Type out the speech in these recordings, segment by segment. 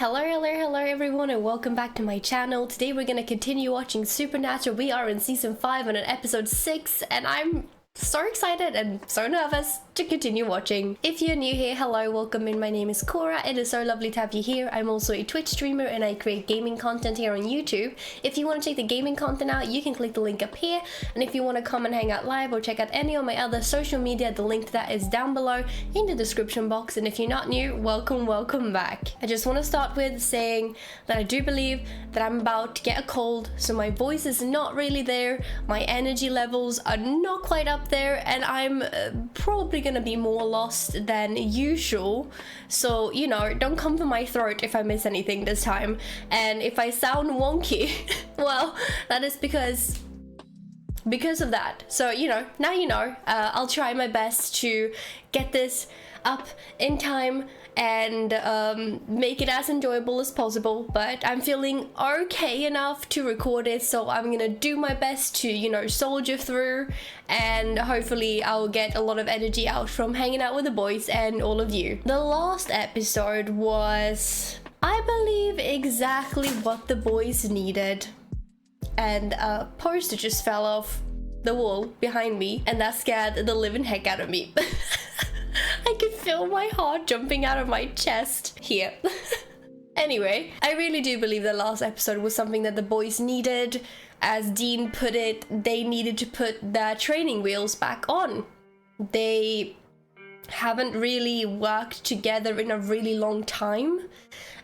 Hello everyone, and welcome back to my channel. Today we're gonna continue watching Supernatural. We are in season 5 and on episode 6, and I'm so excited and so nervous to continue watching. If you're new here, hello, welcome in. My name is Cora. It is so lovely to have you here. I'm also a Twitch streamer and I create gaming content here on YouTube. If you want to check the gaming content out, you can click the link up here. And if you want to come and hang out live or check out any of my other social media, the link to that is down below in the description box. And if you're not new, welcome back. I just want to start with saying that I do believe that I'm about to get a cold, so my voice is not really there, my energy levels are not quite up there, and I'm probably gonna be more lost than usual. So, you know, don't come for my throat if I miss anything this time. And if I sound wonky, well, that is because of that. So, you know, now you know. I'll try my best to get this up in time and make it as enjoyable as possible, but I'm feeling okay enough to record it, so I'm gonna do my best to, you know, soldier through, and hopefully I'll get a lot of energy out from hanging out with the boys and all of you. The last episode was, I believe, exactly what the boys needed, and a poster just fell off the wall behind me, and that scared the living heck out of me. I could feel my heart jumping out of my chest here. Anyway, I really do believe the last episode was something that the boys needed. As Dean put it, they needed to put their training wheels back on. They haven't really worked together in a really long time,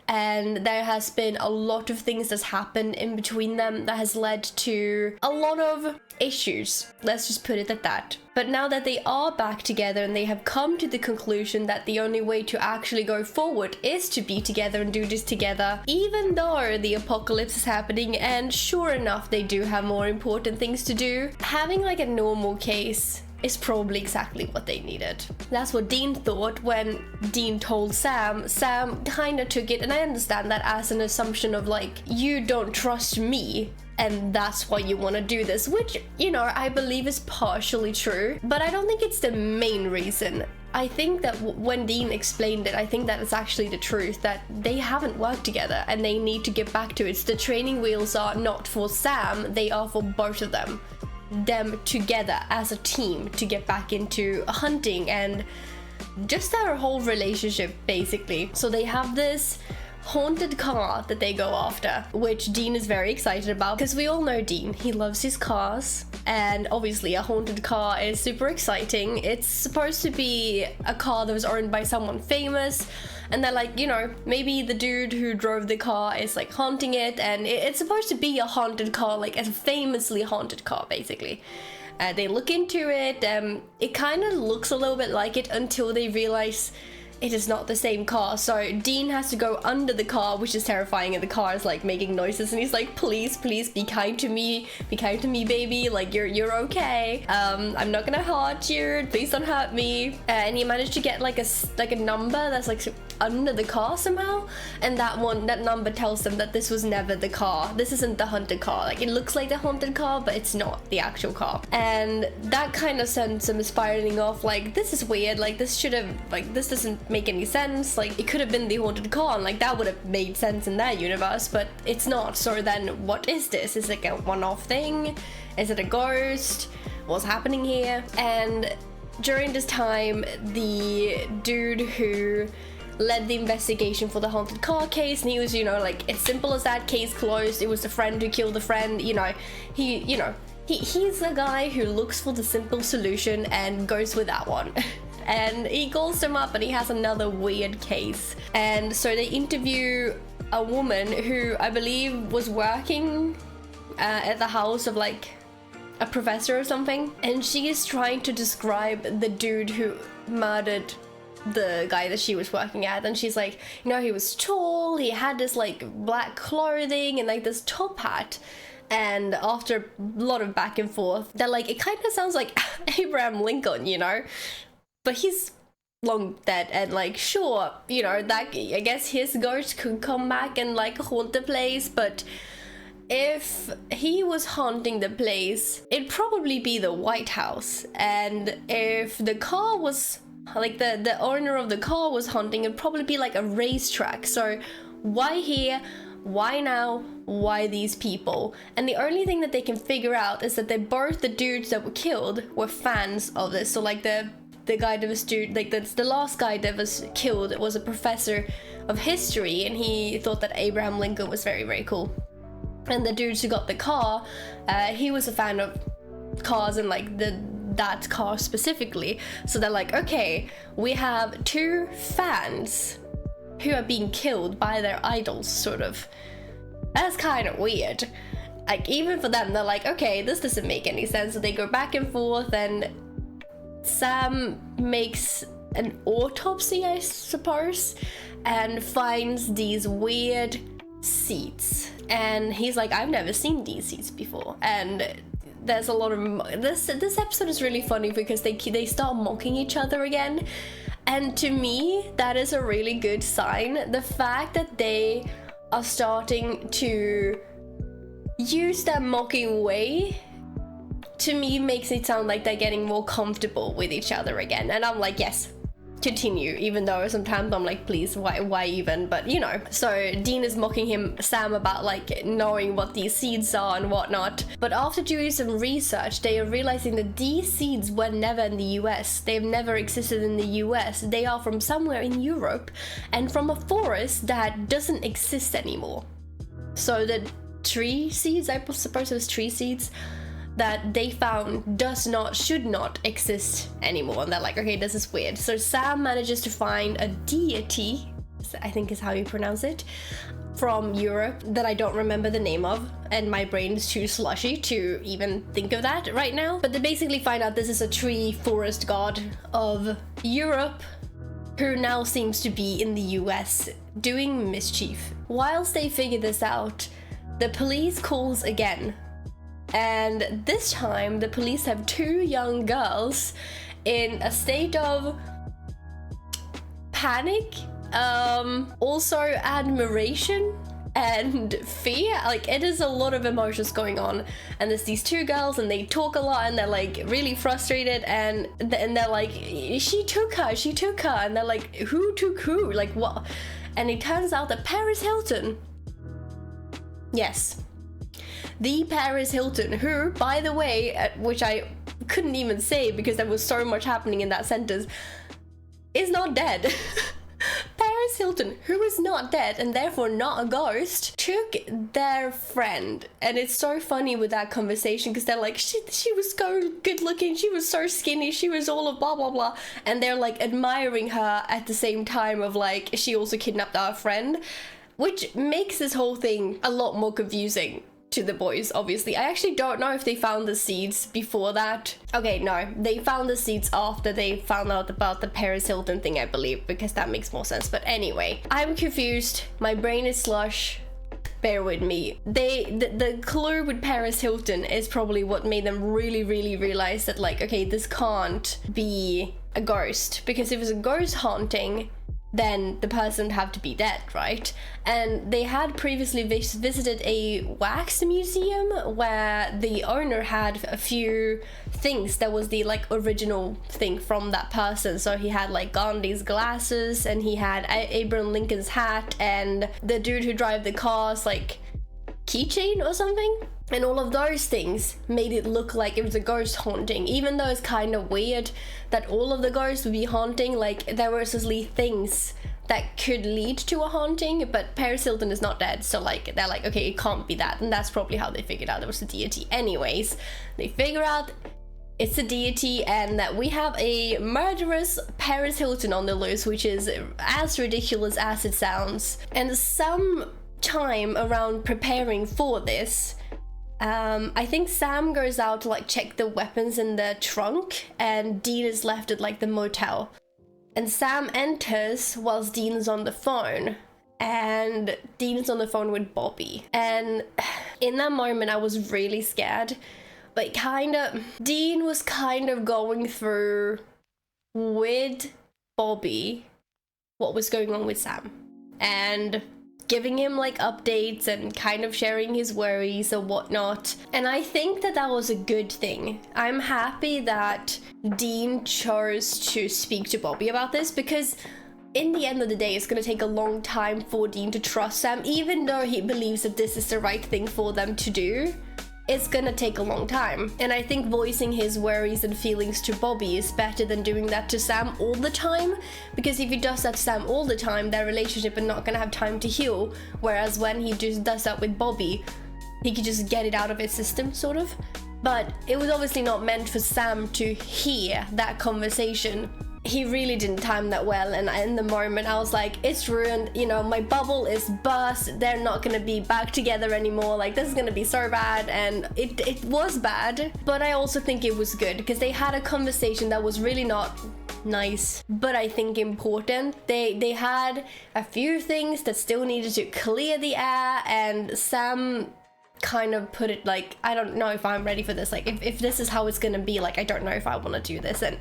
and there has been a lot of things that's happened in between them that has led to a lot of issues. Let's just put it at that. But now that they are back together and they have come to the conclusion that the only way to actually go forward is to be together and do this together, even though the apocalypse is happening, and sure enough they do have more important things to do, having like a normal case is probably exactly what they needed. That's what Dean thought when Dean told Sam. Sam kind of took it, and I understand that, as an assumption of like, you don't trust me and that's why you want to do this, which, you know, I believe is partially true, but I don't think it's the main reason. I think that when Dean explained it, I think that it's actually the truth, that they haven't worked together and they need to get back to it. The training wheels are not for Sam, they are for both of them together as a team to get back into hunting and just their whole relationship, basically. So they have this haunted car that they go after, which Dean is very excited about, because we all know Dean, he loves his cars, and obviously a haunted car is super exciting. It's supposed to be a car that was owned by someone famous, and they're like, you know, maybe the dude who drove the car is like haunting it, and it's supposed to be a haunted car, like a famously haunted car, basically. They look into it, it kind of looks a little bit like it until they realize it is not the same car. So Dean has to go under the car, which is terrifying, and the car is like making noises, and he's like, please be kind to me, baby, like you're okay, I'm not gonna hurt you, please don't hurt me. And he managed to get like a number that's like under the car somehow, and that number tells them that this was never the car, this isn't the haunted car. Like, it looks like the haunted car, but it's not the actual car, and that kind of sends him spiraling off, like, this is weird, like this should have, like, this doesn't make any sense, like it could have been the haunted car, and like that would have made sense in their universe, but it's not. So then what is this? Is it like a one-off thing? Is it a ghost? What's happening here? And during this time, the dude who led the investigation for the haunted car case, and he was, you know, like, as simple as that, case closed, it was the friend who killed the friend, you know, he's the guy who looks for the simple solution and goes with that one. And he calls them up and he has another weird case. And so they interview a woman who I believe was working at the house of like a professor or something, and she is trying to describe the dude who murdered the guy that she was working at, and she's like, you know, he was tall, he had this like black clothing and like this top hat. And after a lot of back and forth, they're like, it kind of sounds like Abraham Lincoln, you know, but he's long dead, and like, sure, you know, that I guess his ghost could come back and like haunt the place, but if he was haunting the place, it'd probably be the White House. And if the car was like the owner of the car was haunting, it'd probably be like a racetrack. So Why here? Why now? Why these people? And the only thing that they can figure out is that the dudes that were killed were fans of this. So like the guy that was the last guy that was killed was a professor of history, and he thought that Abraham Lincoln was very, very cool. And the dudes who got the car, he was a fan of cars and like that car specifically. So they're like, okay, we have two fans who are being killed by their idols, sort of. That's kind of weird. Like, even for them, they're like, okay, this doesn't make any sense. So they go back and forth, and Sam makes an autopsy, I suppose, and finds these weird seeds. And he's like, I've never seen these seeds before. And there's a lot of this episode is really funny because they start mocking each other again. And to me, that is a really good sign. The fact that they are starting to use that mocking way, to me, makes it sound like they're getting more comfortable with each other again. And I'm like, yes, continue, even though sometimes I'm like, please, why even? But you know, so Dean is mocking Sam about like knowing what these seeds are and whatnot. But after doing some research, they are realizing that these seeds were never in the US. They've never existed in the US. They are from somewhere in Europe and from a forest that doesn't exist anymore. So the tree seeds, I suppose it was tree seeds, that they found should not exist anymore. And they're like, okay, this is weird. So Sam manages to find a deity, I think is how you pronounce it, from Europe that I don't remember the name of, and my brain is too slushy to even think of that right now. But they basically find out this is a tree forest god of Europe who now seems to be in the US doing mischief. Whilst they figure this out, the police calls again. And this time, the police have two young girls in a state of panic, also admiration and fear. Like, it is a lot of emotions going on. And there's these two girls, and they talk a lot, and they're like really frustrated, and they're like, she took her, and they're like, who took who? Like, what? And it turns out that Paris Hilton, yes, the Paris Hilton, who, by the way, which I couldn't even say because there was so much happening in that sentence, is not dead. Paris Hilton, who is not dead and therefore not a ghost, took their friend. And it's so funny with that conversation because they're like, she was so good looking, she was so skinny, she was all of blah blah blah, and they're like admiring her at the same time of like, she also kidnapped our friend, which makes this whole thing a lot more confusing to the boys, obviously. I actually don't know if they found the seeds before that. Okay, no, they found the seeds after they found out about the Paris Hilton thing, I believe, because that makes more sense. But anyway, I'm confused. My brain is slush. Bear with me. The clue with Paris Hilton is probably what made them really, really realize that, like, okay, this can't be a ghost, because if it's a ghost haunting, then the person would have to be dead, right? And they had previously visited a wax museum where the owner had a few things that was the like original thing from that person. So he had like Gandhi's glasses, and he had Abraham Lincoln's hat, and the dude who drive the cars like keychain or something. And all of those things made it look like it was a ghost haunting, even though it's kind of weird that all of the ghosts would be haunting. Like, there were supposedly things that could lead to a haunting, but Paris Hilton is not dead, so like, they're like, okay, it can't be that. And that's probably how they figured out it was a deity. Anyways, they figure out it's a deity, and that we have a murderous Paris Hilton on the loose, which is as ridiculous as it sounds. And some time around preparing for this, I think Sam goes out to like check the weapons in the trunk, and Dean is left at like the motel. And Sam enters whilst Dean is on the phone, and Dean is on the phone with Bobby. And in that moment, I was really scared, but Dean was kind of going through with Bobby what was going on with Sam, and giving him like updates and kind of sharing his worries or whatnot. And I think that that was a good thing. I'm happy that Dean chose to speak to Bobby about this, because in the end of the day, it's going to take a long time for Dean to trust Sam, even though he believes that this is the right thing for them to do. It's gonna take a long time. And I think voicing his worries and feelings to Bobby is better than doing that to Sam all the time, because if he does that to Sam all the time, their relationship is not gonna have time to heal, whereas when he just does that with Bobby, he could just get it out of his system, sort of. But it was obviously not meant for Sam to hear that conversation. He really didn't time that well, and in the moment I was like, it's ruined, you know, my bubble is burst, they're not gonna be back together anymore, like this is gonna be so bad. And it was bad, but I also think it was good because they had a conversation that was really not nice, but I think important. They had a few things that still needed to clear the air, and Sam kind of put it like, I don't know if I'm ready for this, like if this is how it's gonna be, like I don't know if I want to do this. And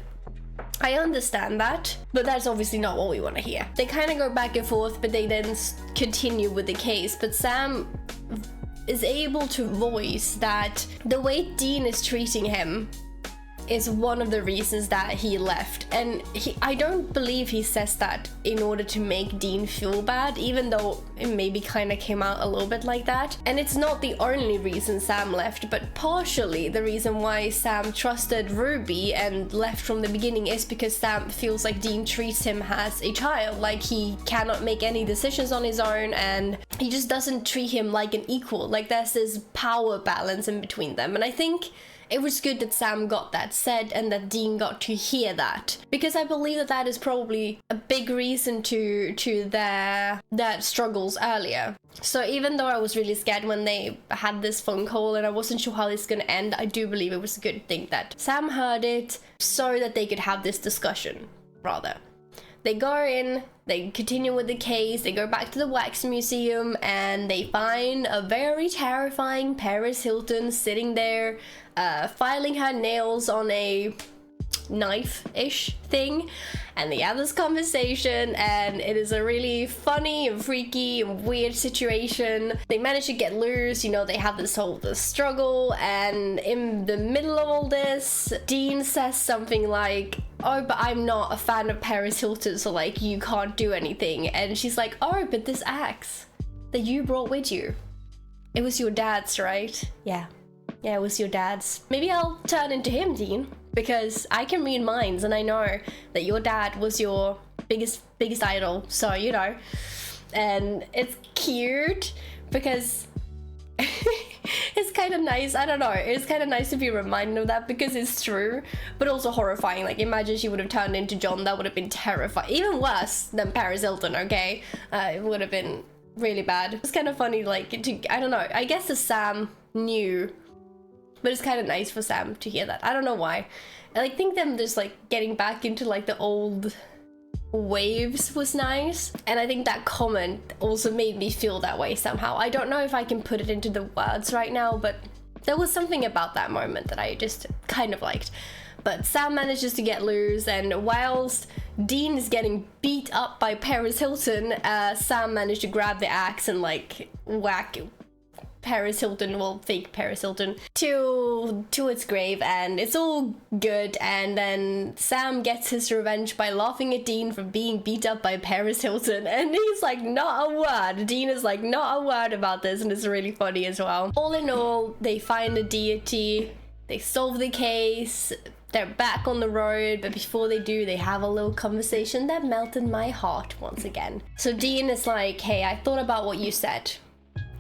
I understand that, but that's obviously not what we want to hear. They kind of go back and forth, but they then continue with the case. But Sam is able to voice that the way Dean is treating him is one of the reasons that he left. And I don't believe he says that in order to make Dean feel bad, even though it maybe kind of came out a little bit like that. And it's not the only reason Sam left, but partially the reason why Sam trusted Ruby and left from the beginning is because Sam feels like Dean treats him as a child, like he cannot make any decisions on his own, and he just doesn't treat him like an equal. Like there's this power balance in between them. And I think it was good that Sam got that said and that Dean got to hear that, because I believe that that is probably a big reason to their struggles earlier. So even though I was really scared when they had this phone call and I wasn't sure how this is going to end, I do believe it was a good thing that Sam heard it so that they could have this discussion, rather. They go in, they continue with the case, they go back to the wax museum, and they find a very terrifying Paris Hilton sitting there, filing her nails on a knife-ish thing, and they have this conversation, and it is a really funny and freaky and weird situation. They manage to get loose, you know, they have this struggle, and in the middle of all this, Dean says something like, oh, but I'm not a fan of Paris Hilton, so like you can't do anything. And she's like, oh, but this axe that you brought with you, it was your dad's, right? Yeah, it was your dad's. Maybe I'll turn into him, Dean, because I can read minds and I know that your dad was your biggest idol, so you know. And it's cute because it's kind of nice, I don't know, it's kind of nice to be reminded of that because it's true, but also horrifying. Like imagine she would have turned into John, that would have been terrifying, even worse than Paris Hilton, okay? It would have been really bad. It's kind of funny, like, I don't know, I guess the Sam knew, but it's kind of nice for Sam to hear that. I don't know why. And I think them just like getting back into like the old waves was nice, and I think that comment also made me feel that way somehow. I don't know if I can put it into the words right now, but there was something about that moment that I just kind of liked. But Sam manages to get loose, and whilst Dean is getting beat up by Paris Hilton, Sam managed to grab the axe and like whack Paris Hilton, well, fake Paris Hilton, to its grave, and it's all good. And then Sam gets his revenge by laughing at Dean for being beat up by Paris Hilton, and he's like, not a word. Dean is like, not a word about this, and it's really funny as well. All in all, they find the deity, they solve the case, they're back on the road, but before they do, they have a little conversation that melted my heart once again. So Dean is like, hey, I thought about what you said,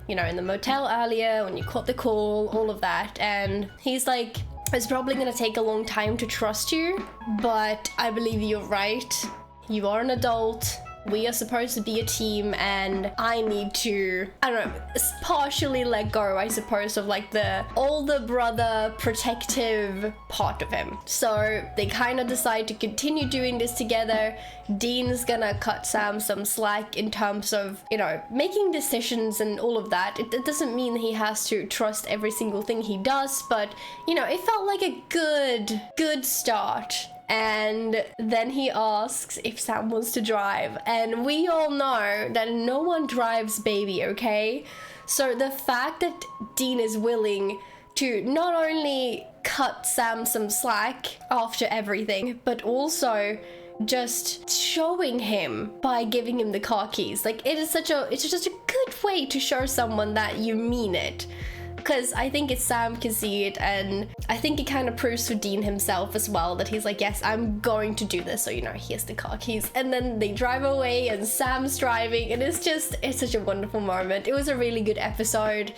you know, in the motel earlier when you caught the call, all of that. And he's like, it's probably gonna take a long time to trust you, but I believe you're right. You are an adult. We are supposed to be a team, and I need to, I don't know, partially let go, I suppose, of like the older brother protective part of him. So they kind of decide to continue doing this together. Dean's gonna cut Sam some slack in terms of, you know, making decisions and all of that. It doesn't mean he has to trust every single thing he does, but, you know, it felt like a good start. And then he asks if Sam wants to drive, and we all know that no one drives baby, okay? So the fact that Dean is willing to not only cut Sam some slack after everything, but also just showing him by giving him the car keys. Like, it's just a good way to show someone that you mean it. Because I think Sam can see it, and I think it kind of proves for Dean himself as well that he's like, yes, I'm going to do this. So, you know, here's the car keys. And then they drive away and Sam's driving, and it's such a wonderful moment. It was a really good episode.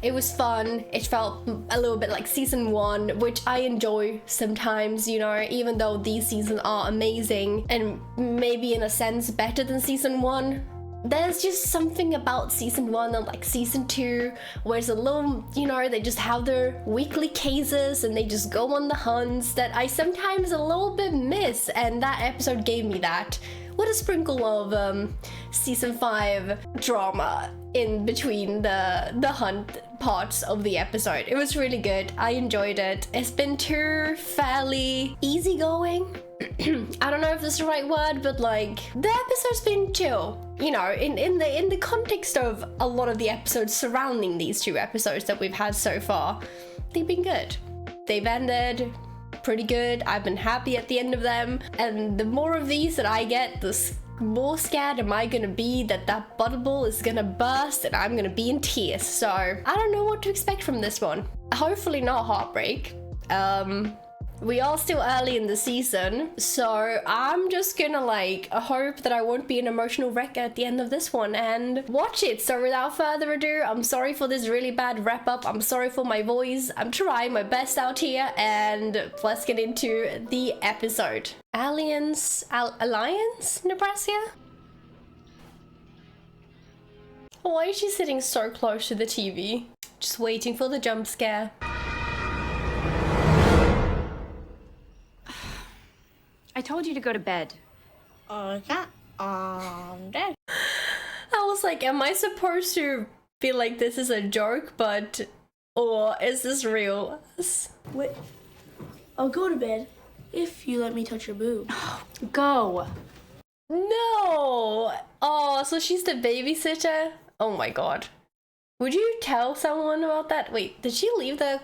It was fun. It felt a little bit like season 1, which I enjoy sometimes, you know, even though these seasons are amazing and maybe in a sense better than season 1. There's just something about season 1 and like season 2 where it's a little, you know, they just have their weekly cases and they just go on the hunts that I sometimes a little bit miss, and that episode gave me that. With a sprinkle of season 5 drama in between the hunt parts of the episode. It was really good. I enjoyed it. It's been too fairly easygoing. I don't know if this is the right word, but like the episode's been chill. You know, in the context of a lot of the episodes surrounding these 2 episodes that we've had so far, they've been good. They've ended pretty good. I've been happy at the end of them, and the more of these that I get, the more scared am I gonna be that bubble is gonna burst and I'm gonna be in tears. So I don't know what to expect from this one. Hopefully not heartbreak. We are still early in the season, so I'm just gonna like hope that I won't be an emotional wreck at the end of this one and watch it. So without further ado, I'm sorry for this really bad wrap up. I'm sorry for my voice. I'm trying my best out here, and let's get into the episode. Alliance, Nebraska? Why is she sitting so close to the TV? Just waiting for the jump scare. I told you to go to bed. Okay, dead. I was like, am I supposed to feel like this is a joke, or is this real? Wait, I'll go to bed if you let me touch your boob. Go. No! Oh, so she's the babysitter? Oh my god. Would you tell someone about that? Wait, did she leave the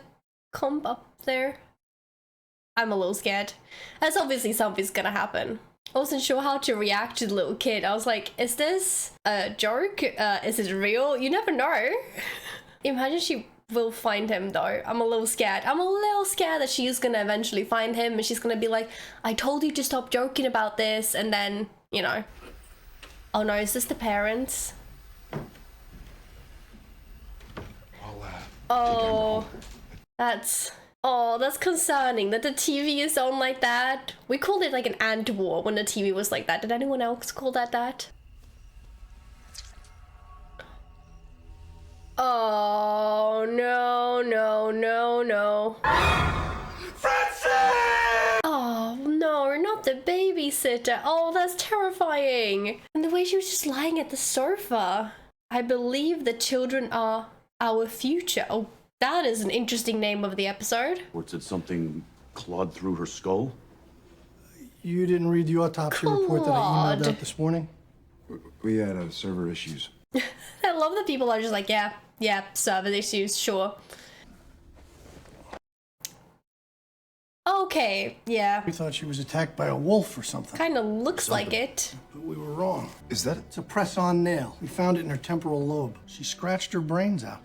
comp up there? I'm a little scared. That's obviously something's gonna happen. I wasn't sure how to react to the little kid. I was like, is this a joke? Is it real? You never know. Imagine she will find him though. I'm a little scared. I'm a little scared that she's gonna eventually find him and she's gonna be like, I told you to stop joking about this, and then, you know. Oh no, is this the parents? Oh, that's concerning that the TV is on like that. We called it like an ant war when the TV was like that. Did anyone else call that? Oh, no. Francis! Oh, no, not the babysitter. Oh, that's terrifying. And the way she was just lying at the sofa. I believe the children are our future. Oh, that is an interesting name of the episode. Or said something clawed through her skull? You didn't read the autopsy report that I emailed out this morning? We had server issues. I love that people are just like, yeah, server issues, sure. Okay, yeah. We thought she was attacked by a wolf or something. Kind of looks like it. But we were wrong. Is that It's a press-on nail. We found it in her temporal lobe. She scratched her brains out.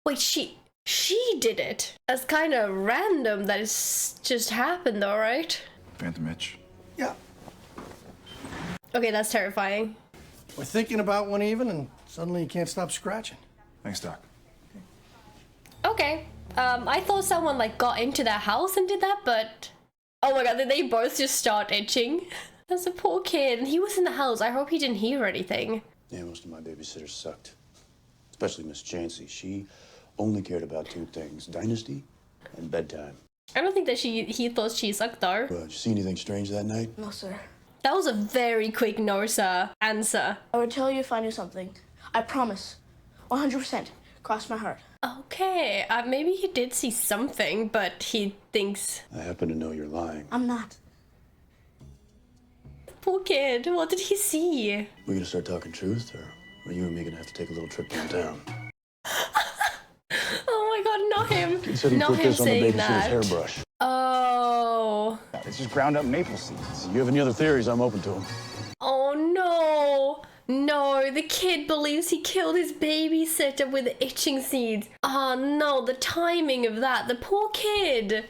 Wait, she did it. That's kind of random that it's just happened though, right? Phantom Itch? Yeah. Okay, that's terrifying. We're thinking about one even, and suddenly you can't stop scratching. Thanks, Doc. Okay. I thought someone like got into their house and did that, but oh my god, did they both just start itching? That's a poor kid. He was in the house. I hope he didn't hear anything. Yeah, most of my babysitters sucked. Especially Miss Chancy. She only cared about 2 things, dynasty and bedtime. I don't think that he thought she sucked though. Did you see anything strange that night? No, sir. That was a very quick no, sir answer. I would tell you if I knew something. I promise. 100%. Cross my heart. Okay, maybe he did see something, but he thinks... I happen to know you're lying. I'm not. Poor kid, what did he see? We gonna start talking truth, or are you and me gonna have to take a little trip downtown? Oh my god, not him. He said he Not put him this on the saying babysitter's that. hairbrush. Oh. It's just ground up maple seeds. If you have any other theories, I'm open to them. Oh no! No, the kid believes he killed his babysitter with itching seeds. Oh no, the timing of that. The poor kid.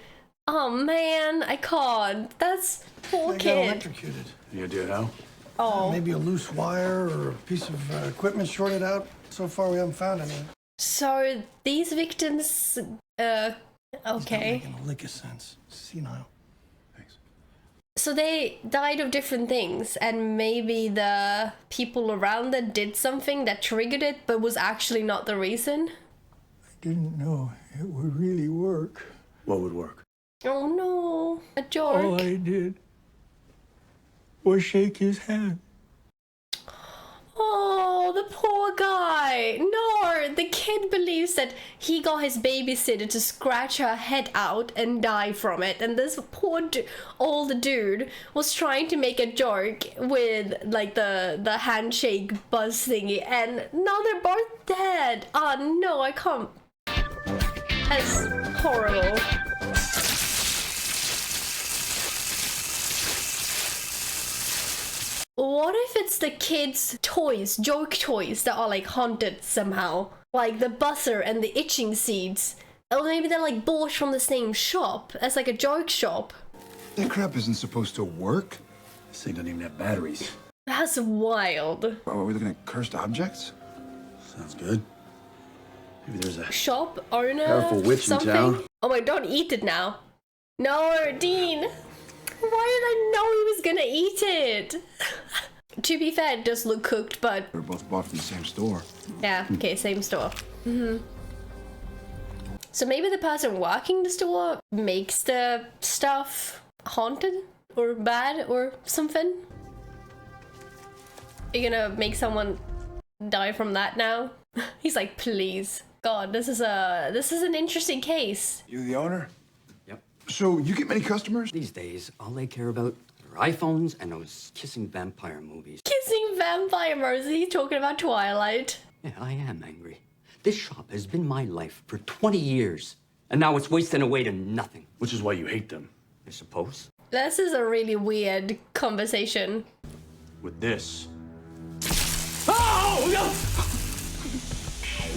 Oh man, I can't. That's poor They got kid. electrocuted. Any idea how? Oh, Maybe a loose wire or a piece of equipment shorted out. So far, we haven't found any. so these victims, It's not okay. making a lick of sense. Senile. Thanks. So they died of different things, and maybe the people around them did something that triggered it, but was actually not the reason. I didn't know it would really work. What would work? Oh no, a joke. I did was shake his hand. Oh, the poor guy. No, the kid believes that he got his babysitter to scratch her head out and die from it. And this poor old dude was trying to make a joke with like the handshake buzz thingy. And now they're both dead. Oh no, I can't. That's horrible. What if it's the kids' toys, joke toys, that are like haunted somehow? Like the buzzer and the itching seeds. Or maybe they're like bought from the same shop as like a joke shop. That crap isn't supposed to work. This thing doesn't even have batteries. That's wild. Are we looking at cursed objects? Sounds good. Maybe there's a Shop owner? powerful witch in something? town. Oh my, don't eat it now. No, Dean. Why did I know he was gonna eat it? To be fair, it does look cooked, but We're both bought from the same store. yeah, okay, same store. So maybe the person working the store makes the stuff haunted or bad or something? You're gonna make someone die from that now? He's like, please. God, this is an interesting case. You the owner? Yep. So you get many customers? These days, all they care about are iPhones and those kissing vampire movies. Kissing vampire Rosie, talking about Twilight. Yeah, I am angry. This shop has been my life for 20 years, and now it's wasting away to nothing, Which is why you hate them. I suppose. This is a really weird conversation. With this.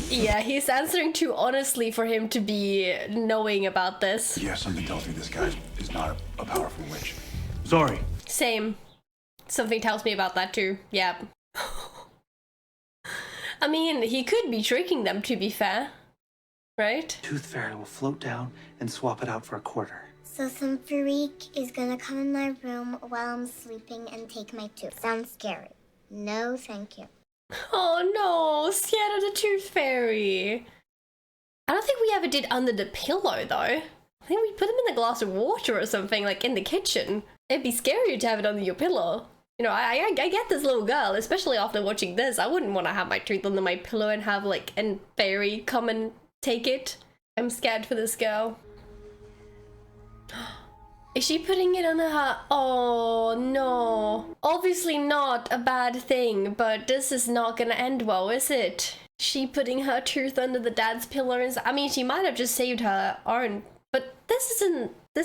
Yeah, he's answering too honestly for him to be knowing about this. Yeah, something tells me this guy is not a powerful witch. Sorry. Same. Something tells me about that too. Yeah. I mean, he could be tricking them, to be fair. Right? Tooth Fairy will float down and swap it out for a quarter. So some freak is gonna come in my room while I'm sleeping and take my tooth. Sounds scary. No, thank you. Oh no, scared of the Tooth Fairy. I don't think we ever did under the pillow though. I think we put him in a glass of water or something, like in the kitchen. It'd be scarier to have it under your pillow. You know, I get this little girl, especially after watching this. I wouldn't want to have my tooth under my pillow and have like a fairy come and take it. I'm scared for this girl. Is she putting it under her? Oh no. Obviously not a bad thing, but this is not gonna end well, is it? She putting her tooth under the dad's pillow. I mean, she might have just saved her own, but this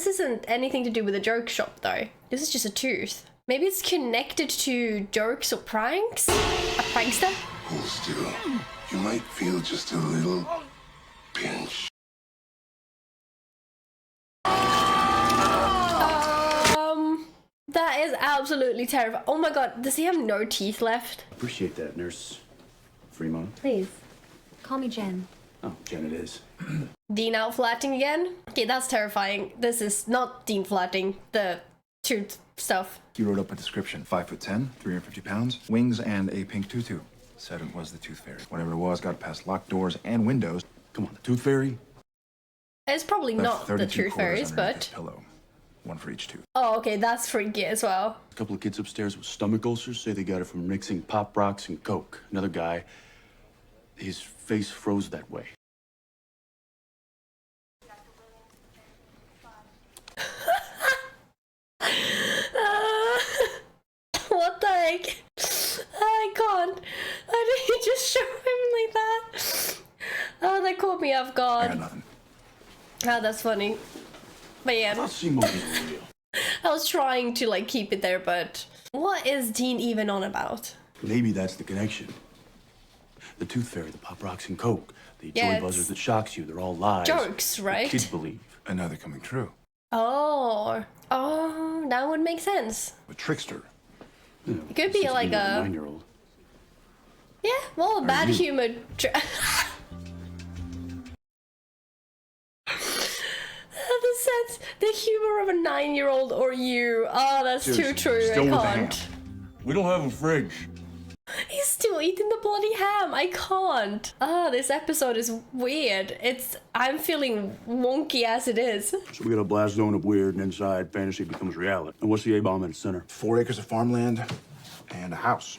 isn't anything to do with a joke shop though. This is just a tooth. Maybe it's connected to jokes or pranks? A prankster? Hold still. You might feel just a little pinch. That is absolutely terrifying. Oh my god, does he have no teeth left? Appreciate that, Nurse Fremont. Please, call me Jen. Oh, Jen it is. Dean out flatting again? Okay, that's terrifying. This is not Dean flatting, the tooth stuff. He wrote up a description. 5'10", 350 pounds, wings, and a pink tutu. Said it was the Tooth Fairy. Whatever it was, got past locked doors and windows. Come on, the Tooth Fairy? It's probably Left not the 32 Tooth quarters Fairies, underneath his but... pillow. One for each tooth. Oh, okay, that's freaky as well. A couple of kids upstairs with stomach ulcers say they got it from mixing Pop Rocks and Coke. Another guy, his face froze that way. What the heck? I can't. Why did he just show him like that? Oh, that caught me off I guard. got nothing. Oh, that's funny. But yeah. I'll see movies are real. I was trying to like keep it there, but what is Dean even on about? Maybe that's the connection. The Tooth Fairy, the Pop Rocks and Coke, the Yeah, joy buzzers that shocks you, they're all lies. Jokes, right? Kids believe. And now they're coming true. Oh, that would make sense. A trickster. Yeah, It could be like a 9-year-old. Yeah, well, bad you? humor. The humor of a 9-year-old or you. Oh, that's Seriously, too true. still with the I ham. can't. We don't have a fridge. He's still eating the bloody ham. I can't. This episode is weird. I'm feeling wonky as it is. So we got a blast zone of weird, and inside fantasy becomes reality. And what's the A-bomb in its center? 4 acres of farmland and a house.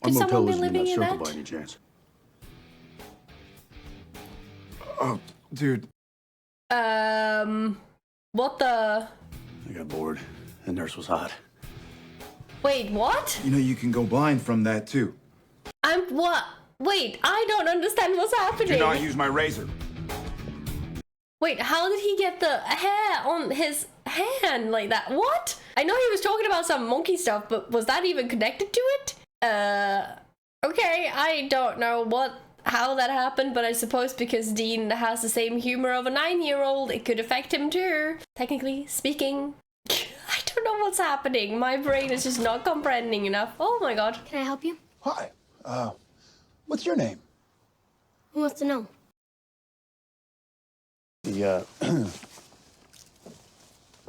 Could What someone motel be is in living that in circle that? by any chance? Oh, dude. What the? I got bored. The nurse was hot. Wait, what? You know you can go blind from that too. What? Wait, I don't understand what's happening. Do not use my razor. Wait, how did he get the hair on his hand like that? What? I know he was talking about some monkey stuff, but was that even connected to it? Okay, I don't know how that happened, but I suppose because Dean has the same humor of a 9-year-old, it could affect him too. Technically speaking, I don't know what's happening. My brain is just not comprehending enough. Oh my god. Can I help you? Hi. What's your name? Who wants to know? The,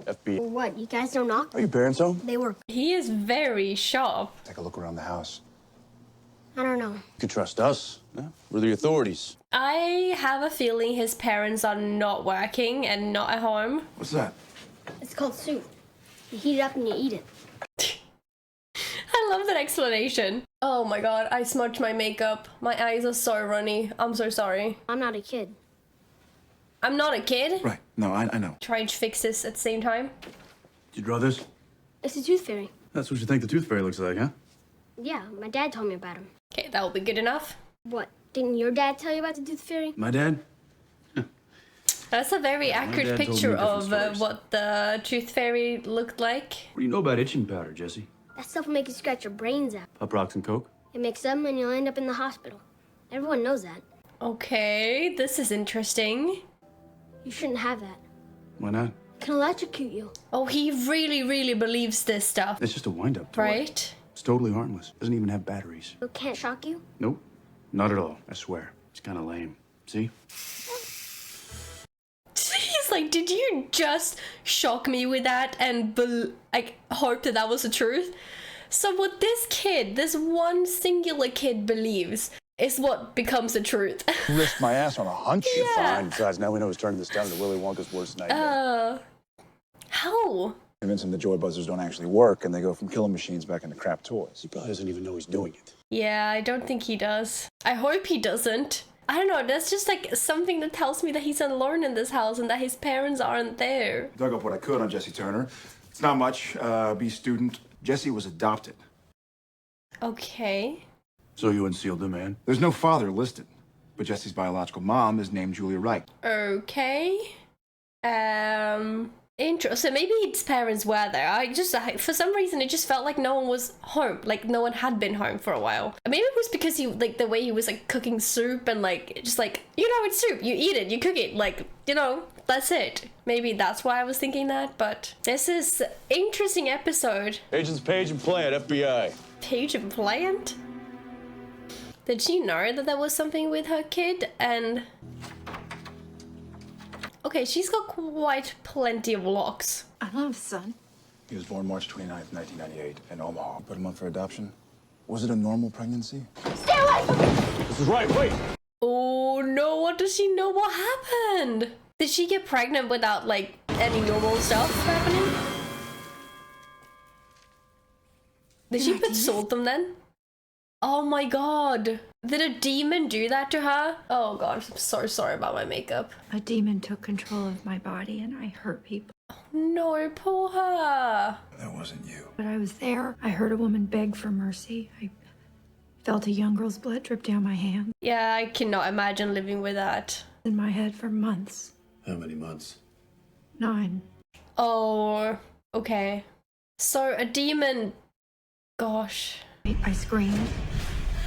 FBI. What, you guys don't knock? Are your parents home? They work. He is very sharp. Take a look around the house. I don't know. You can trust us. Yeah? We're the authorities. I have a feeling his parents are not working and not at home. What's that? It's called soup. You heat it up and you eat it. I love that explanation. Oh my god, I smudged my makeup. My eyes are so runny. I'm so sorry. I'm not a kid. I'm not a kid. Right. No, I know. Trying to fix this at the same time. Did you draw this? It's a tooth fairy. That's what you think the Tooth Fairy looks like, huh? Yeah, my dad told me about him. Okay, that will be good enough. What, didn't your dad tell you about the tooth fairy? My dad? That's a very my accurate dad told me picture different of stories. what the tooth fairy looked like. What do you know about itching powder, Jesse? That stuff will make you scratch your brains out. Pop Rocks and Coke? It makes them and you'll end up in the hospital. Everyone knows that. Okay, this is interesting. You shouldn't have that. Why not? It can electrocute you. Oh, he really, really believes this stuff, It's just a wind-up toy. right? It's totally harmless. Doesn't even have batteries. It can't shock you. Nope. Not at all. I swear. It's kind of lame. See? He's like, did you just shock me with that and hope that was the truth? So what this kid, this one singular kid believes is what becomes the truth. Risked my ass on a hunch. Yeah. Fine. Besides, now we know he's turning this down to Willy Wonka's worst nightmare. How? Convince him the joy buzzers don't actually work and they go from killing machines back into crap toys. He probably doesn't even know he's doing it. Yeah, I don't think he does. I hope he doesn't. I don't know, that's just like something that tells me that he's alone in this house and that his parents aren't there. Dug up what I could on Jesse Turner. It's not much. B student. Jesse was adopted. Okay. So you unsealed the man? There's no father listed, but Jesse's biological mom is named Julia Wright. Okay. Interesting. Maybe his parents were there. For some reason, it just felt like no one was home. Like no one had been home for a while. Maybe it was because the way he was like cooking soup and just like, it's soup. You eat it, you cook it. Like, that's it. Maybe that's why I was thinking that. But this is interesting episode. Agents Page and Plant, FBI. Paige and Plant? Did she know that there was something with her kid? And okay, she's got quite plenty of locks. I love son. He was born March 29th, 1998 in Omaha. Put him up for adoption. Was it a normal pregnancy? Stay away from me! This is right, wait! Oh no, what does she know what happened? Did she get pregnant without like any normal stuff happening? Did she put salt on then? Oh my god. Did a demon do that to her? Oh gosh, I'm so sorry about my makeup. A demon took control of my body and I hurt people. No, poor her. That wasn't you. But I was there. I heard a woman beg for mercy. I felt a young girl's blood drip down my hand. Yeah, I cannot imagine living with that. In my head for months. How many months? 9. Oh, okay. So a demon... Gosh. I screamed,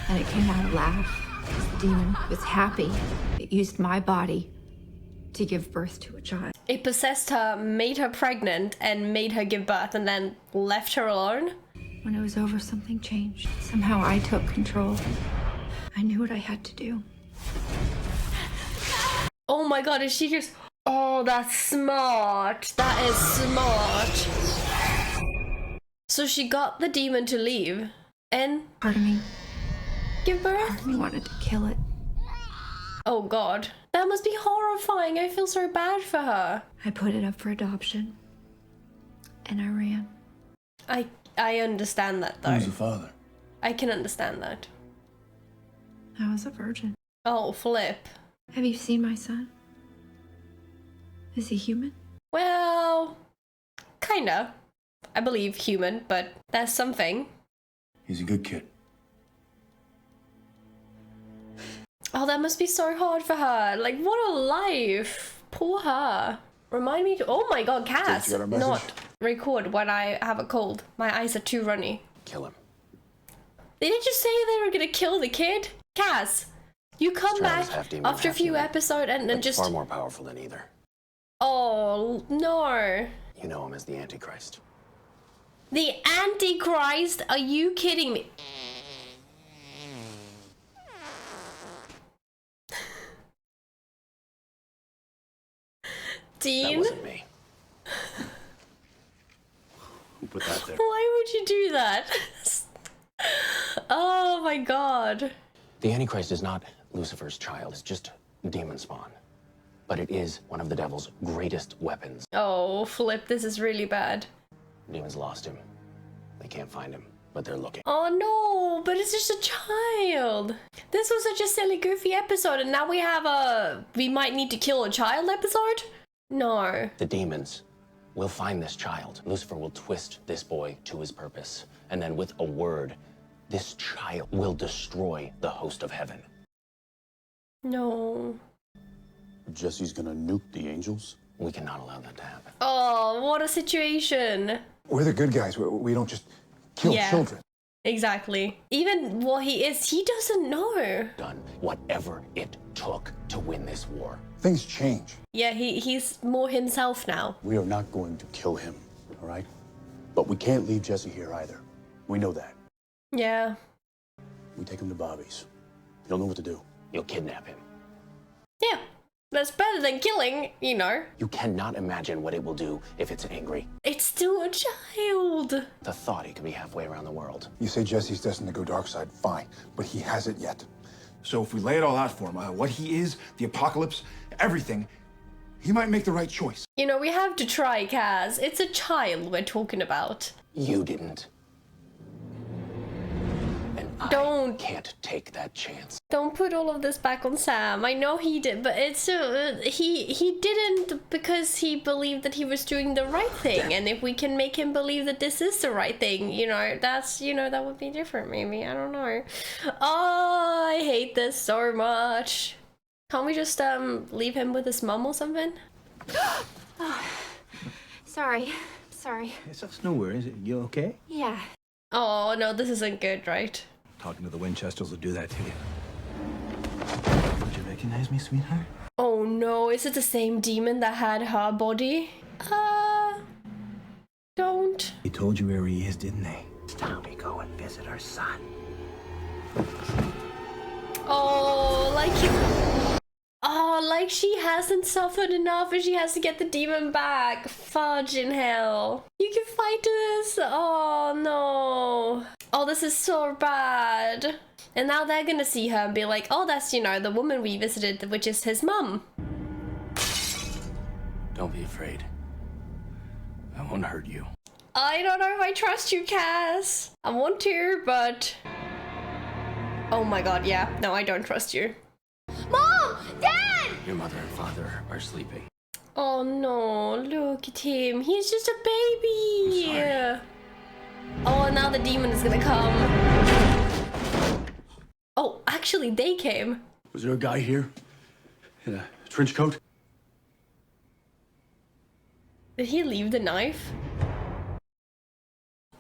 and it came out a laugh. The demon was happy. It used my body to give birth to a child. It possessed her, made her pregnant, and made her give birth, and then left her alone? When it was over, something changed. Somehow I took control. I knew what I had to do. Oh my god, is she just... Oh, that's smart. That is smart. So she got the demon to leave, and... Part of me... Give birth? Part of me wanted to kill it. Oh god. That must be horrifying. I feel so bad for her. I put it up for adoption. And I ran. I understand that though. Who's the father? I can understand that. I was a virgin. Oh, flip. Have you seen my son? Is he human? Well, kinda. I believe human, but that's something. He's a good kid. Oh, that must be so hard for her. Like, what a life. Poor her. Remind me to... Oh my god, Cass. Not record when I have a cold. My eyes are too runny. Kill him. They didn't just say they were gonna kill the kid? Cass, you come back after a few episodes and just... far more powerful than either. Oh, no. You know him as the Antichrist. The Antichrist? Are you kidding me? Dean? That wasn't me. Who put that there? Why would you do that? Oh my god. The Antichrist is not Lucifer's child. It's just demon spawn. But it is one of the devil's greatest weapons. Oh, flip, this is really bad. Demons lost him. They can't find him, but they're looking. Oh no, but it's just a child. This was such a silly, goofy episode, and now we have a we might need to kill a child episode? No. The demons will find this child. Lucifer will twist this boy to his purpose. And then with a word, this child will destroy the host of heaven. No. Jesse's gonna nuke the angels? We cannot allow that to happen. Oh, what a situation. We're the good guys. We don't just kill children. Exactly. Even what he is, he doesn't know. Done whatever it took to win this war. Things change. Yeah, he's more himself now. We are not going to kill him, all right? But we can't leave Jesse here either. We know that. Yeah. We take him to Bobby's. You'll know what to do. You'll kidnap him. Yeah. That's better than killing, you know. You cannot imagine what it will do if it's angry. It's still a child. The thought he could be halfway around the world. You say Jesse's destined to go dark side, fine, but he hasn't yet. So if we lay it all out for him, what he is, the apocalypse, everything, he might make the right choice. You know, we have to try, Kaz. It's a child we're talking about. You didn't. And I can't take that chance. Don't put all of this back on Sam. I know he did, but it's he didn't because he believed that he was doing the right thing. And if we can make him believe that this is the right thing, you know, that's, you know, that would be different maybe. I don't know. Oh, I hate this so much. Can't we just leave him with his mom or something? Oh, sorry. It's no worries. You okay? Yeah. Oh no, this isn't good, right? Talking to the Winchesters will do that to you. Don't you recognize me, sweetheart? Oh no, is it the same demon that had her body? Don't. They told you where he is, didn't they? It's time to go and visit our son. Oh, like she hasn't suffered enough and she has to get the demon back. Fudge in hell. You can fight this. Oh no. Oh, this is so bad. And now they're gonna see her and be like, oh, that's, you know, the woman we visited, which is his mum. Don't be afraid. I won't hurt you. I don't know if I trust you, Cass. I want to, but... Oh my god, yeah. No, I don't trust you. Mom! Dad! Your mother and father are sleeping. Oh no, look at him. He's just a baby. Oh, now the demon is gonna come. Oh, actually, they came. Was there a guy here? In a trench coat? Did he leave the knife?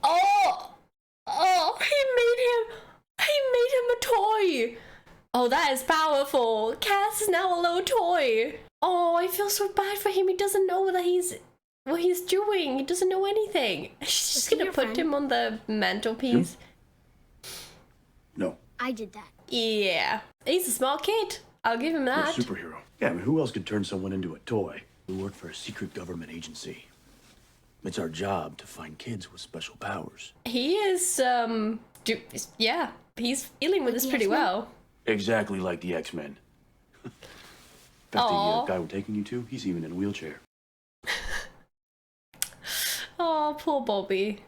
Oh! Oh, he made him a toy! Oh, that is powerful. Cass is now a little toy. Oh, I feel so bad for him. He doesn't know what he's doing. He doesn't know anything. She's just gonna put him on the mantelpiece. No. I did that. Yeah. He's a smart kid. I'll give him You're a that. superhero. Yeah, I mean, who else could turn someone into a toy? We work for a secret government agency. It's our job to find kids with special powers. He is, yeah. He's dealing with this pretty well. Exactly like the X-Men. In fact, the guy we're taking you to, he's even in a wheelchair. Oh, poor Bobby.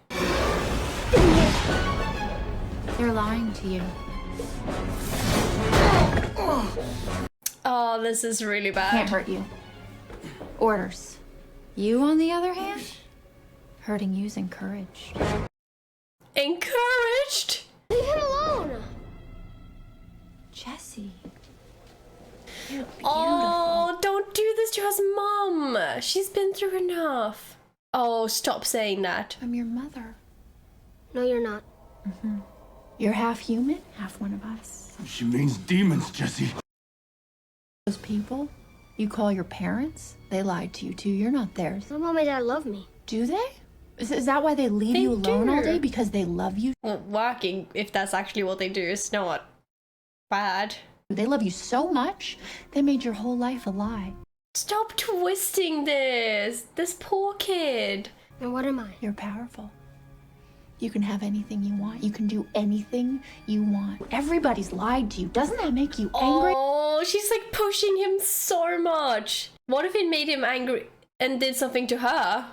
They're lying to you. Oh, this is really bad. Can't hurt you. Orders. You, on the other hand, hurting you's encouraged. Encouraged? Leave him alone! Jesse. Oh, don't do this to his mom. She's been through enough. Oh, stop saying that. I'm your mother. No, you're not. You're half human, half one of us. She means demons, Jesse. Those people you call your parents, they lied to you too. You're not theirs. My mom and dad love me. Do they? Is that why they leave you alone all day? Because they love you? Well, working, if that's actually what they do, is not bad. They love you so much, they made your whole life a lie. Stop twisting this. This poor kid. And what am I? You're powerful. You can have anything you want. You can do anything you want. Everybody's lied to you. Doesn't that make you angry? Oh, she's like pushing him so much. What if it made him angry and did something to her?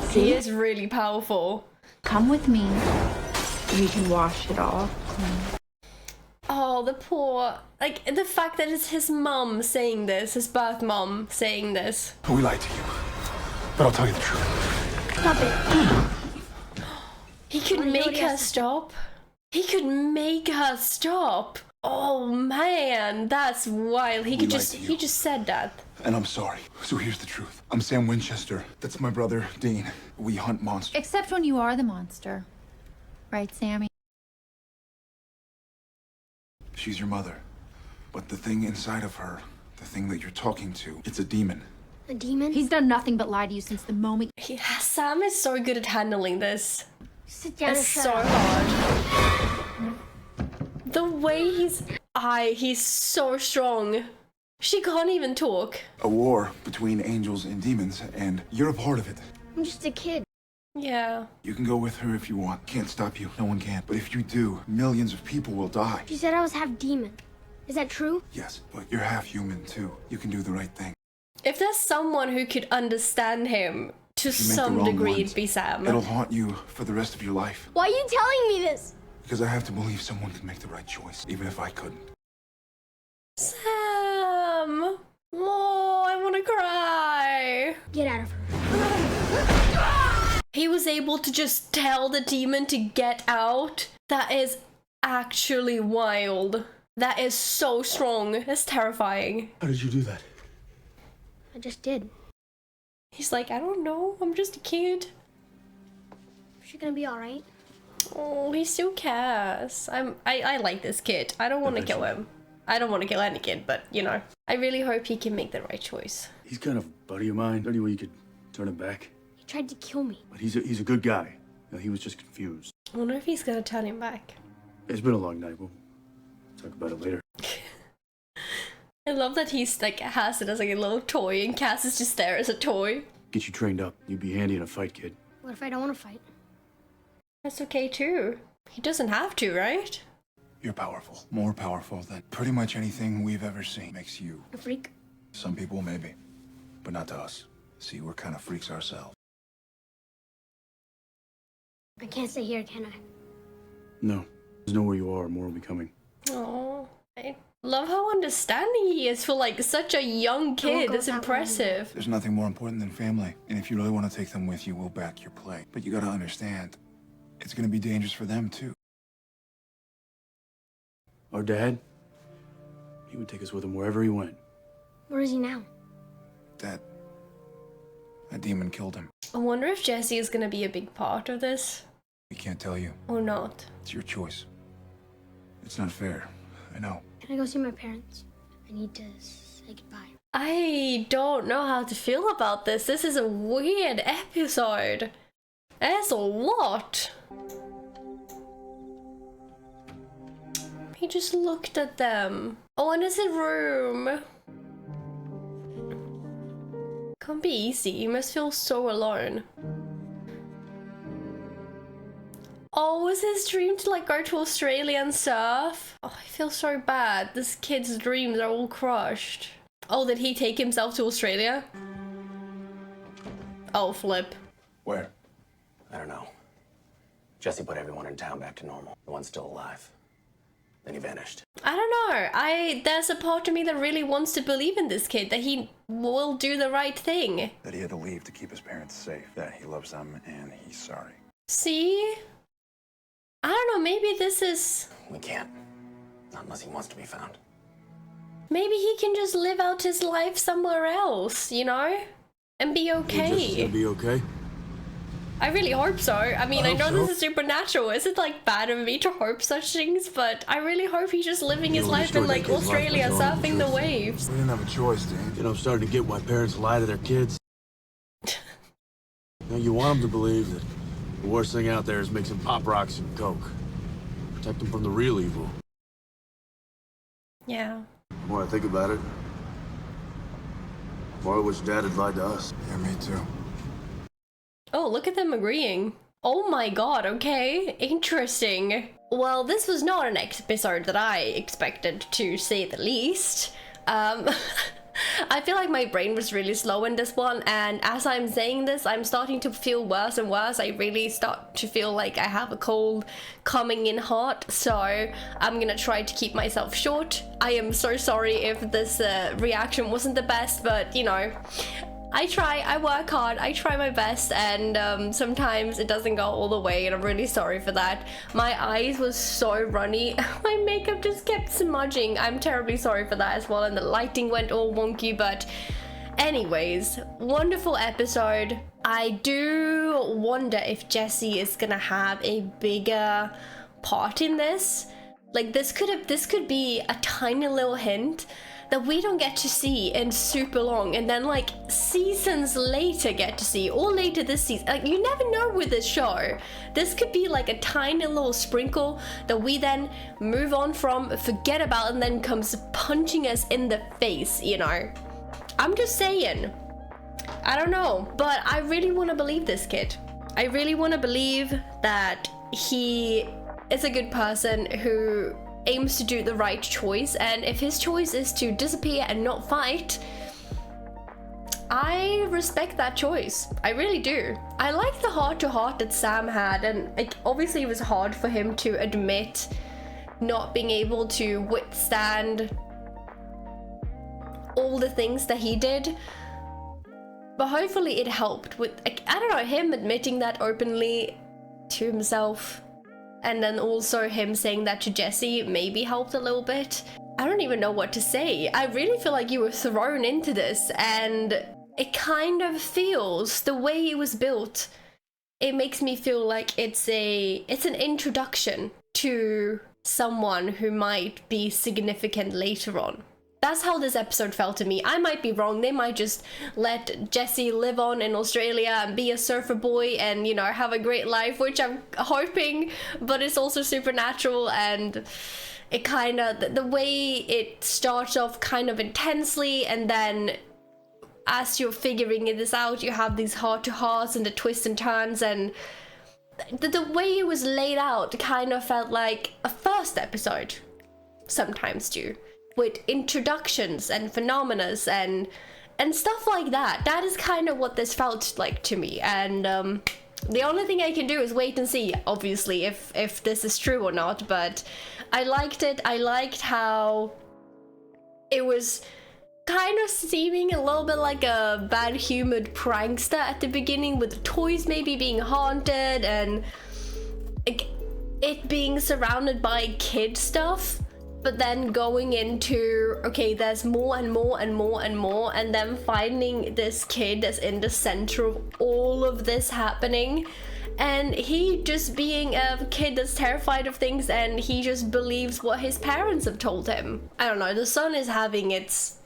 See? He is really powerful. Come with me. We can wash it all clean. Oh, the poor... Like, the fact that it's his mum saying this, his birth mum saying this. We lied to you, but I'll tell you the truth. Stop it. He could make her stop. He could make her stop. Oh man, that's wild. He just said that. And I'm sorry. So here's the truth. I'm Sam Winchester. That's my brother, Dean. We hunt monsters. Except when you are the monster. Right, Sammy? She's your mother. But the thing inside of her, the thing that you're talking to, it's a demon. A demon? He's done nothing but lie to you since the moment. Sam is so good at handling this. Sit down It's and shut so up. hard. The way he's so strong. She can't even talk. A war between angels and demons, and you're a part of it. I'm just a kid. Yeah. You can go with her if you want. Can't stop you. No one can. But if you do, millions of people will die. She said I was half demon. Is that true? Yes, but you're half human too. You can do the right thing. If there's someone who could understand him to If you make the some wrong degree, ones, it'd be Sam. It'll haunt you for the rest of your life. Why are you telling me this? Because I have to believe someone can make the right choice, even if I couldn't. Sam! Oh, I want to cry. Get out of her. He was able to just tell the demon to get out. That is actually wild. That is so strong. That's terrifying. How did you do that? I just did. He's like, I don't know. I'm just a kid. Is she gonna be alright? Oh, he still cares. I like this kid. I don't want to kill him. I don't want to kill any kid, but you know. I really hope he can make the right choice. He's kind of a buddy of mine. Any way you could turn him back? He tried to kill me. But he's a good guy. You know, he was just confused. I wonder if he's gonna turn him back. It's been a long night. We'll talk about it later. I love that he's like has it as like a little toy and Cass is just there as a toy. Get you trained up. You'd be handy in a fight, kid. What if I don't want to fight? That's okay too. He doesn't have to, right? You're powerful. More powerful than pretty much anything we've ever seen. Makes you A freak? some people maybe, but not to us. See, we're kind of freaks ourselves. I can't stay here, can I? No. Just know where you are. More will be coming. Oh, I love how understanding he is for like such a young kid. It's impressive. There's nothing more important than family. And if you really want to take them with you, we'll back your play. But you gotta understand, it's gonna be dangerous for them too. Our dad, he would take us with him wherever he went. Where is he now? that a demon killed him. I wonder if Jesse is gonna be a big part of this. We can't tell you. Or not. It's your choice. It's not fair. I know. Can I go see my parents? I need to say goodbye. I don't know how to feel about this. This is a weird episode. There's a lot. He just looked at them. Oh, and it's a room. Can't be easy. He must feel so alone. Oh, was his dream to like go to Australia and surf? Oh, I feel so bad. This kid's dreams are all crushed. Oh, did he take himself to Australia? Oh, flip. Where? I don't know. Jesse put everyone in town back to normal. The one's still alive. Then he vanished. I don't know. There's a part of me that really wants to believe in this kid, that he will do the right thing. That he had to leave to keep his parents safe. That he loves them and he's sorry. See? I don't know, maybe this is... We can't. Not unless he wants to be found. Maybe he can just live out his life somewhere else, you know? And be okay. Just be okay? I really hope so. I mean, I know so. this is supernatural. Is it like bad of me to hope such things? But I really hope he's just living his life in like Australia, surfing the waves. We didn't have a choice, Dane. You know, I'm starting to get why parents lie to their kids. You know, you want them to believe that the worst thing out there is mixing pop rocks and coke. Protect them from the real evil. Yeah. The more I think about it, the more I wish Dad had lied to us. Yeah, me too. Oh, look at them agreeing. Oh my god, okay. Interesting. Well, this was not an episode that I expected, to say the least. I feel like my brain was really slow in this one, and as I'm saying this, I'm starting to feel worse and worse. I really start to feel like I have a cold coming in hot, so I'm gonna try to keep myself short. I am so sorry if this reaction wasn't the best, but you know, I try, I work hard, I try my best, and sometimes it doesn't go all the way, and I'm really sorry for that. My eyes was so runny, my makeup just kept smudging. I'm terribly sorry for that as well, and the lighting went all wonky, but anyways, wonderful episode. I do wonder if Jesse is gonna have a bigger part in this. Like, this could be a tiny little hint that we don't get to see in super long, and then like seasons later get to see, or later this season. Like, you never know with this show. This could be like a tiny little sprinkle that we then move on from, forget about, and then comes punching us in the face, you know? I'm just saying. I don't know, but I really want to believe this kid. I really want to believe that he is a good person who aims to do the right choice, and if his choice is to disappear and not fight, I respect that choice. I really do. I like the heart-to-heart that Sam had, and like, obviously it was hard for him to admit not being able to withstand all the things that he did, but hopefully it helped with, like, I don't know, him admitting that openly to himself. And then also him saying that to Jesse maybe helped a little bit. I don't even know what to say. I really feel like you were thrown into this, and it kind of feels, the way it was built, it makes me feel like it's an introduction to someone who might be significant later on. That's how this episode felt to me. I might be wrong. They might just let Jesse live on in Australia and be a surfer boy and, you know, have a great life, which I'm hoping, but it's also supernatural, and it kind of, the way it starts off kind of intensely, and then as you're figuring this out, you have these heart-to-hearts and the twists and turns, and the way it was laid out kind of felt like a first episode sometimes do, with introductions and phenomena and stuff like that. That is kind of what this felt like to me, and the only thing I can do is wait and see, obviously, if this is true or not. But I liked it. I liked how it was kind of seeming a little bit like a bad-humored prankster at the beginning, with the toys maybe being haunted and it being surrounded by kid stuff. but then going into, okay, there's more and more and more and more, and then finding this kid that's in the center of all of this happening, and he just being a kid that's terrified of things, and he just believes what his parents have told him. I don't know, the son is having its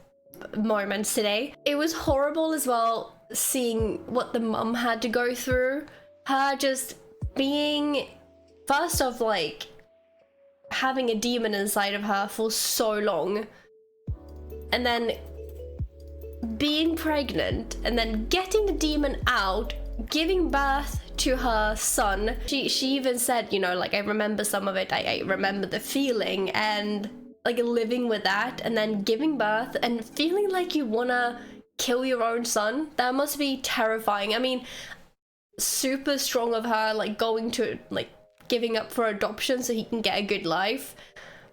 moments today. It was horrible as well seeing what the mum had to go through. Her just being, first off, like, having a demon inside of her for so long, and then being pregnant, and then getting the demon out, giving birth to her son. She even said, you know, like, I remember some of it, I remember the feeling, and like living with that, and then giving birth and feeling like you wanna kill your own son. That must be terrifying. I mean, super strong of her, like going to, like, giving up for adoption so he can get a good life,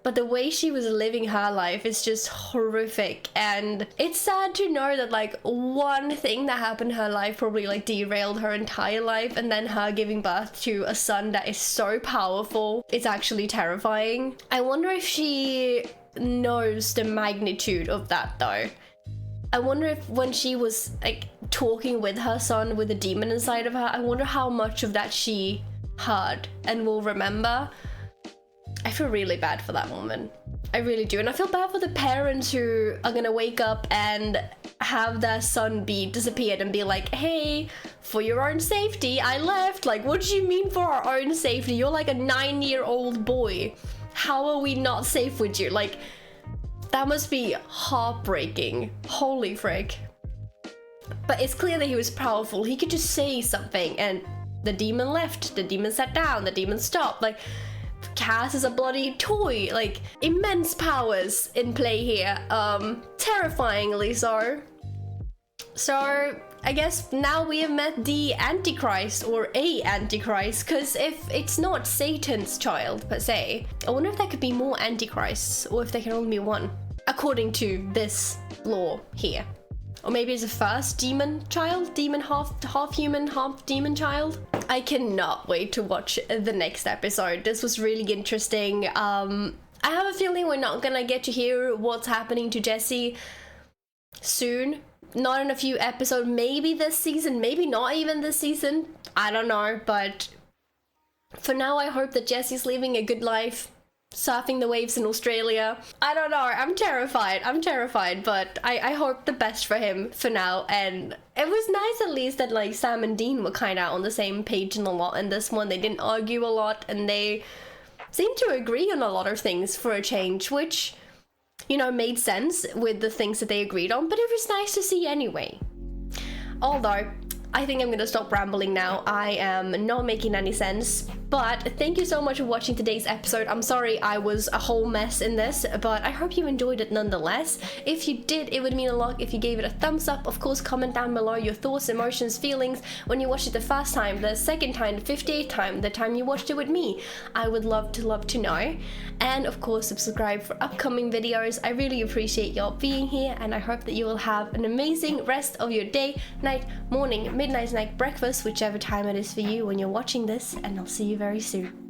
but the way she was living her life is just horrific. And it's sad to know that, like, one thing that happened in her life probably, like, derailed her entire life, and then her giving birth to a son that is so powerful, it's actually terrifying. I wonder if she knows the magnitude of that though. I wonder if when she was, like, talking with her son with the demon inside of her, I wonder how much of that she heard and will remember. I feel really bad for that woman. I really do. And I feel bad for the parents who are gonna wake up and have their son be disappeared and be like, hey, for your own safety, I left. Like, what do you mean for our own safety? You're like a 9-year-old boy. How are we not safe with you? Like, that must be heartbreaking. Holy frick. But it's clear that he was powerful. He could just say something and the demon left, the demon sat down, the demon stopped. Like, Cass is a bloody toy. Like, immense powers in play here. Terrifyingly so. So, I guess now we have met the Antichrist, or a Antichrist, because if it's not Satan's child per se, I wonder if there could be more Antichrists, or if there can only be one, according to this law here. Or maybe it's a first demon child, demon half human, half demon child. I cannot wait to watch the next episode. This was really interesting. I have a feeling we're not gonna get to hear what's happening to Jesse soon. Not in a few episodes, maybe this season, maybe not even this season. I don't know, but for now I hope that Jesse's living a good life, surfing the waves in Australia. I don't know, I'm terrified, but I hope the best for him for now. And it was nice at least that, like, Sam and Dean were kind of on the same page in a lot in this one. They didn't argue a lot, and they seemed to agree on a lot of things for a change, which, you know, made sense with the things that they agreed on, but it was nice to see anyway. Although, I think I'm gonna stop rambling now. I am not making any sense, but thank you so much for watching today's episode. I'm sorry I was a whole mess in this, but I hope you enjoyed it nonetheless. If you did, it would mean a lot if you gave it a thumbs up. Of course, comment down below your thoughts, emotions, feelings when you watched it the first time, the second time, the 58th time, the time you watched it with me. I would love to know. And of course, subscribe for upcoming videos. I really appreciate y'all being here, and I hope that you will have an amazing rest of your day, night, morning, midnight, snack, breakfast, whichever time it is for you when you're watching this, and I'll see you very soon.